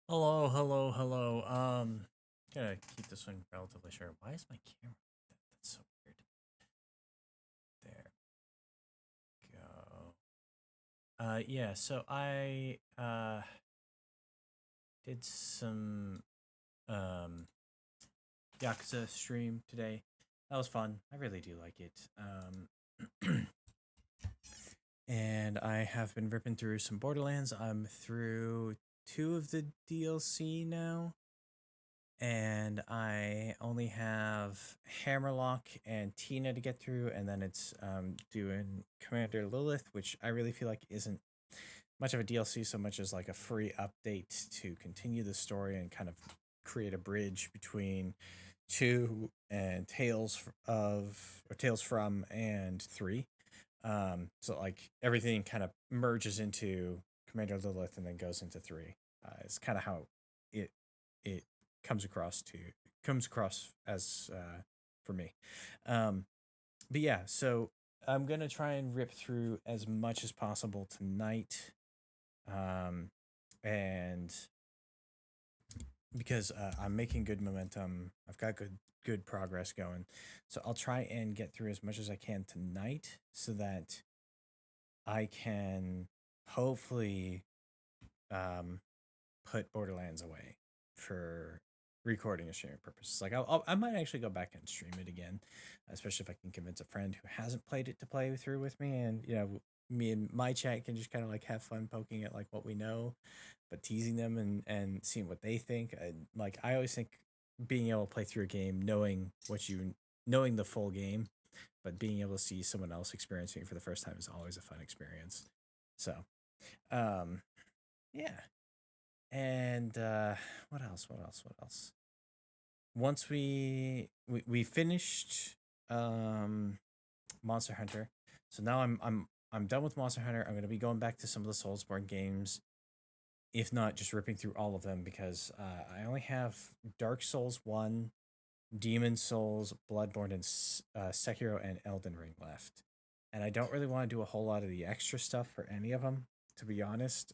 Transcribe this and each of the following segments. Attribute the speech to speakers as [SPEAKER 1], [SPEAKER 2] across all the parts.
[SPEAKER 1] Hello, hello, hello. Gonna keep this one relatively short. Why is my camera like that? That's so weird. There we go. Yeah, so I did some um Yakuza stream today. That was fun. I really do like it. And I have been ripping through some Borderlands. I'm through two of the DLC now. And I only have Hammerlock and Tina to get through, and then it's doing Commander Lilith, which I really feel like isn't much of a DLC so much as like a free update to continue the story and kind of create a bridge between two and Tales from and three. So like everything kind of merges into Commander Lilith and then goes into three. It's kind of how it it comes across to comes across as for me. Um, but yeah, so I'm gonna try and rip through as much as possible tonight, um, and because I'm making good momentum, I've got good progress going, so I'll try and get through as much as I can tonight, so that I can hopefully um, put Borderlands away for recording and sharing purposes. Like I might actually go back and stream it again, especially if I can convince a friend who hasn't played it to play through with me, and me and my chat can just kind of like have fun poking at like what we know, but teasing them and seeing what they think. Like I always think being able to play through a game, knowing the full game, but being able to see someone else experiencing it for the first time is always a fun experience. So, um, yeah, and what else? What else? What else? Once we finished Monster Hunter, so now I'm done with Monster Hunter. I'm gonna be going back to some of the Soulsborne games, if not just ripping through all of them because I only have Dark Souls 1, Demon Souls, Bloodborne, and Sekiro and Elden Ring left. And I don't really want to do a whole lot of the extra stuff for any of them, to be honest.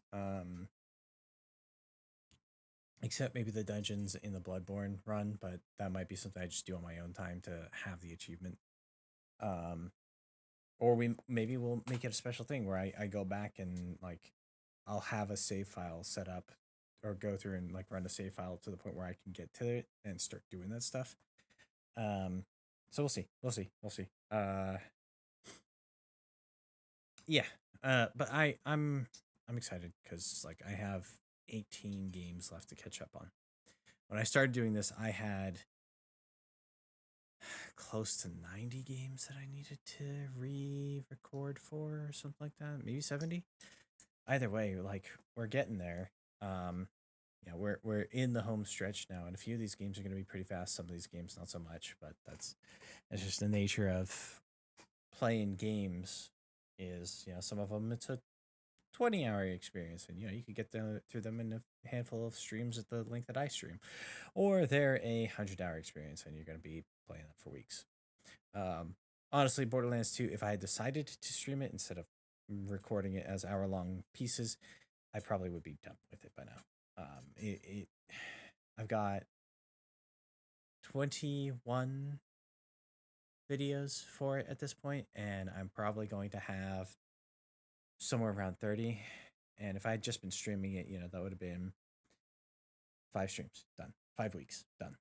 [SPEAKER 1] Except maybe the dungeons in the Bloodborne run, but that might be something I just do on my own time to have the achievement. Um, or we'll make it a special thing where I go back and like I'll have a save file set up or go through and like run a save file to the point where I can get to it and start doing that stuff. Um, so we'll see. We'll see. We'll see. Yeah. But I'm excited because like I have 18 games left to catch up on. When I started doing this, I had close to 90 games that I needed to re-record for or something like that. Maybe 70. Either way, like we're getting there. Yeah, we're in the home stretch now, and a few of these games are going to be pretty fast. Some of these games not so much, but that's just the nature of playing games. Is some of them it's a 20-hour experience, and you could get through them in a handful of streams at the length that I stream, or they're a 100-hour experience, and you're going to be playing them for weeks. Honestly, Borderlands 2, if I had decided to stream it instead of recording it as hour-long pieces, I probably would be done with it by now. I've got 21 videos for it at this point, and I'm probably going to have somewhere around 30. And if I had just been streaming it, that would have been 5 streams done, 5 weeks done.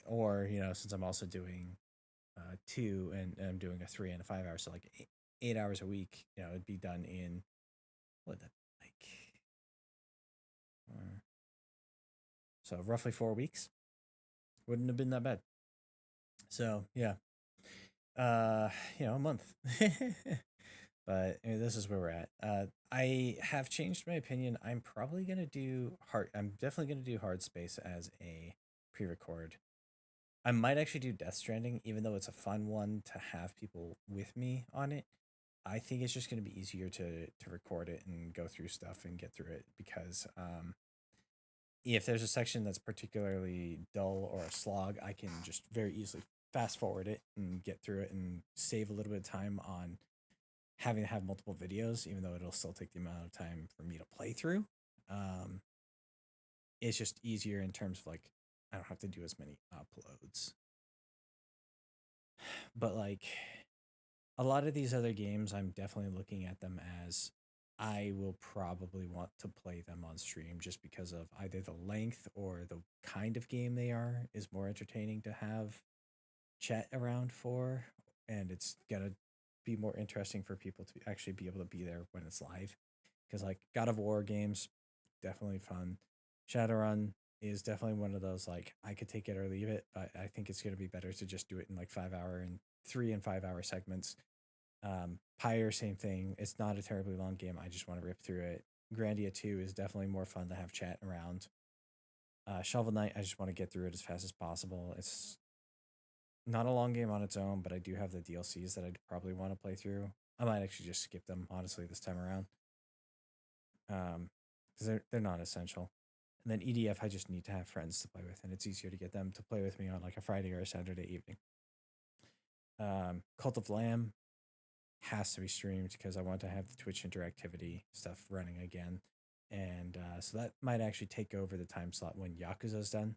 [SPEAKER 1] Or since I'm also doing two and I'm doing a 3 and a 5 hour, so like 8 hours a week, it'd be done in what that like so roughly 4 weeks. Wouldn't have been that bad. So yeah, a month. But this is where we're at. I have changed my opinion. I'm probably gonna do hard. I'm definitely gonna do Hard Space as a pre-record. I might actually do Death Stranding, even though it's a fun one to have people with me on it. I think it's just gonna be easier to record it and go through stuff and get through it because if there's a section that's particularly dull or a slog, I can just very easily fast forward it and get through it and save a little bit of time on having to have multiple videos, even though it'll still take the amount of time for me to play through. Um, it's just easier in terms of like I don't have to do as many uploads. But like a lot of these other games, I'm definitely looking at them as I will probably want to play them on stream just because of either the length or the kind of game they are is more entertaining to have chat around for, and it's gonna be more interesting for people to actually be able to be there when it's live. Because like God of War games, definitely fun. Shadowrun is definitely one of those like I could take it or leave it, but I think it's gonna be better to just do it in like 5 hour and 3 and 5 hour segments. Pyre, same thing. It's not a terribly long game. I just want to rip through it. Grandia 2 is definitely more fun to have chat around. Shovel Knight, I just want to get through it as fast as possible. It's not a long game on its own, but I do have the DLCs that I'd probably want to play through. I might actually just skip them, honestly, this time around. Because they're not essential. And then EDF, I just need to have friends to play with, and it's easier to get them to play with me on like a Friday or a Saturday evening. Cult of Lamb has to be streamed because I want to have the Twitch interactivity stuff running again. And so that might actually take over the time slot when Yakuza's done.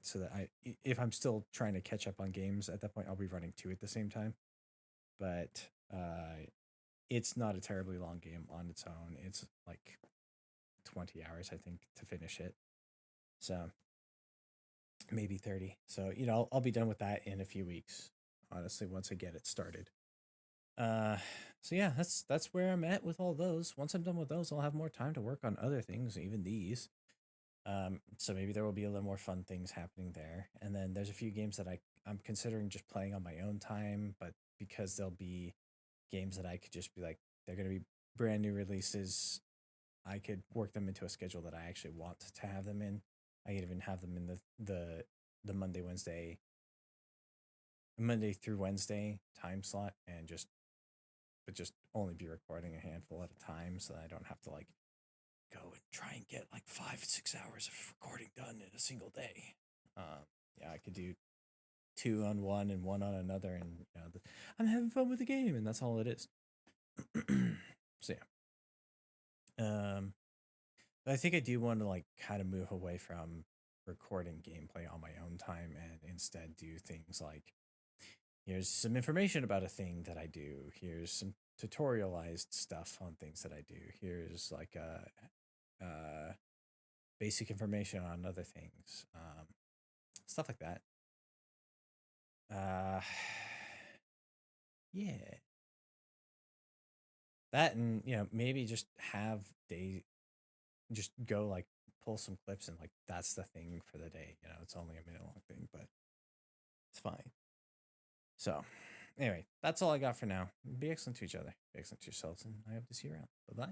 [SPEAKER 1] So that if I'm still trying to catch up on games at that point, I'll be running two at the same time. But it's not a terribly long game on its own. It's like 20 hours, I think, to finish it. So maybe 30. So, I'll be done with that in a few weeks, honestly, once I get it started. Uh, so yeah, that's where I'm at with all those. Once I'm done with those, I'll have more time to work on other things, even these. So maybe there will be a little more fun things happening there. And then there's a few games that I'm considering just playing on my own time, but because they'll be games that I could just be like, they're gonna be brand new releases. I could work them into a schedule that I actually want to have them in. I could even have them in the Monday through Wednesday time slot, and just only be recording a handful at a time, so that I don't have to like go and try and get like 5-6 hours of recording done in a single day. Yeah, I could do two on one and one on another, and I'm having fun with the game, and that's all it is. So yeah, but I think I do want to like kind of move away from recording gameplay on my own time and instead do things like here's some information about a thing that I do. Here's some tutorialized stuff on things that I do. Here's like basic information on other things, stuff like that. Uh, yeah, that and maybe just have just go like pull some clips and like that's the thing for the day. It's only a minute long thing, but it's fine. So, anyway, that's all I got for now. Be excellent to each other. Be excellent to yourselves, and I hope to see you around. Bye bye.